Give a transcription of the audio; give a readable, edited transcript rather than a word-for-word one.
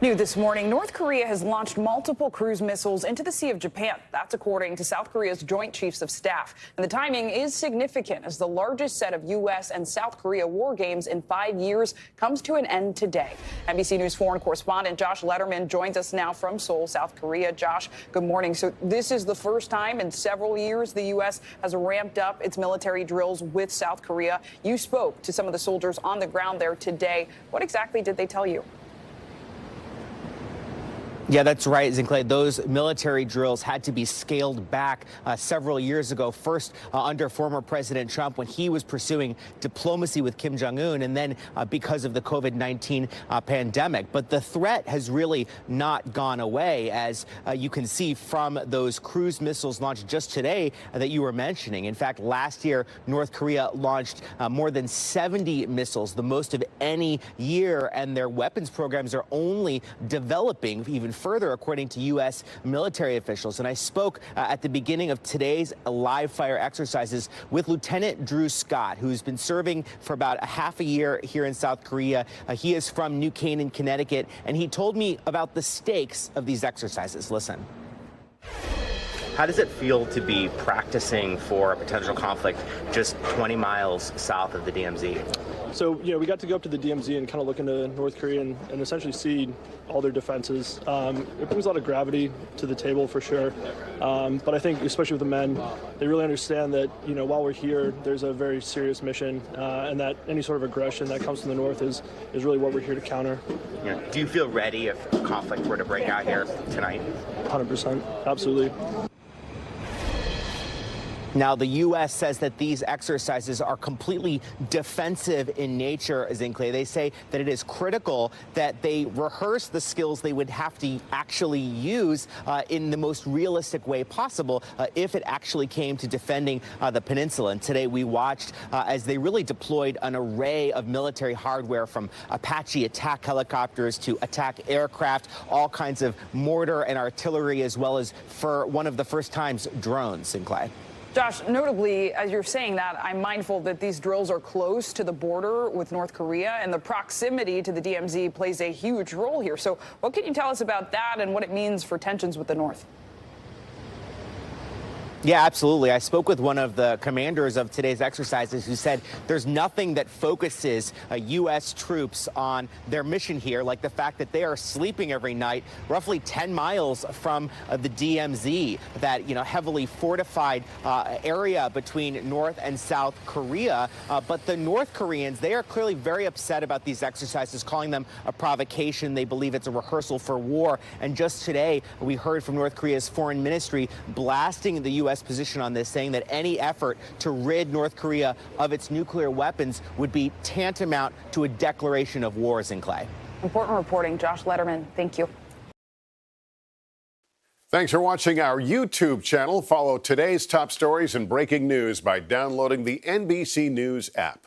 New this morning, North Korea has launched multiple cruise missiles into the Sea of Japan. That's according to South Korea's Joint Chiefs of Staff. And the timing is significant as the largest set of U.S. and South Korea war games in 5 years comes to an end today. NBC News foreign correspondent Josh Lederman joins us now from Seoul, South Korea. Josh, good morning. So this is the first time in several years the U.S. has ramped up its military drills with South Korea. You spoke to some of the soldiers on the ground there today. What exactly did they tell you? Yeah, that's right, Zinclay. Those military drills had to be scaled back several years ago, first under former President Trump when he was pursuing diplomacy with Kim Jong-un, and then because of the COVID-19 pandemic. But the threat has really not gone away, as you can see from those cruise missiles launched just today that you were mentioning. In fact, last year, North Korea launched more than 70 missiles, the most of any year, and their weapons programs are only developing even further, according to U.S. military officials. And I spoke at the beginning of today's live fire exercises with Lieutenant Drew Scott, who's been serving for about half a year here in South Korea. He is from New Canaan, Connecticut, and he told me about the stakes of these exercises. Listen. How does it feel to be practicing for a potential conflict just 20 miles south of the DMZ? So, we got to go up to the DMZ and kind of look into North Korea and essentially see all their defenses. It brings a lot of gravity to the table for sure. But I think, especially with the men, they really understand that, while we're here, there's a very serious mission and that any sort of aggression that comes from the North is really what we're here to counter. Yeah. Do you feel ready if a conflict were to break out here tonight? 100%. Absolutely. Now, the U.S. says that these exercises are completely defensive in nature, Zinclay. They say that it is critical that they rehearse the skills they would have to actually use in the most realistic way possible if it actually came to defending the peninsula. And today we watched as they really deployed an array of military hardware, from Apache attack helicopters to attack aircraft, all kinds of mortar and artillery, as well as, for one of the first times, drones, Zinclay. Josh, notably, as you're saying that, I'm mindful that these drills are close to the border with North Korea, and the proximity to the DMZ plays a huge role here. So what can you tell us about that and what it means for tensions with the North? Yeah, absolutely. I spoke with one of the commanders of today's exercises who said there's nothing that focuses U.S. troops on their mission here, like the fact that they are sleeping every night roughly 10 miles from the DMZ, that, heavily fortified area between North and South Korea. But the North Koreans, they are clearly very upset about these exercises, calling them a provocation. They believe it's a rehearsal for war. And just today, we heard from North Korea's foreign ministry blasting the U.S. position on this, saying that any effort to rid North Korea of its nuclear weapons would be tantamount to a declaration of war, Zinclay. Important reporting. Josh Lederman, thank you. Thanks for watching our YouTube channel. Follow today's top stories and breaking news by downloading the NBC News app.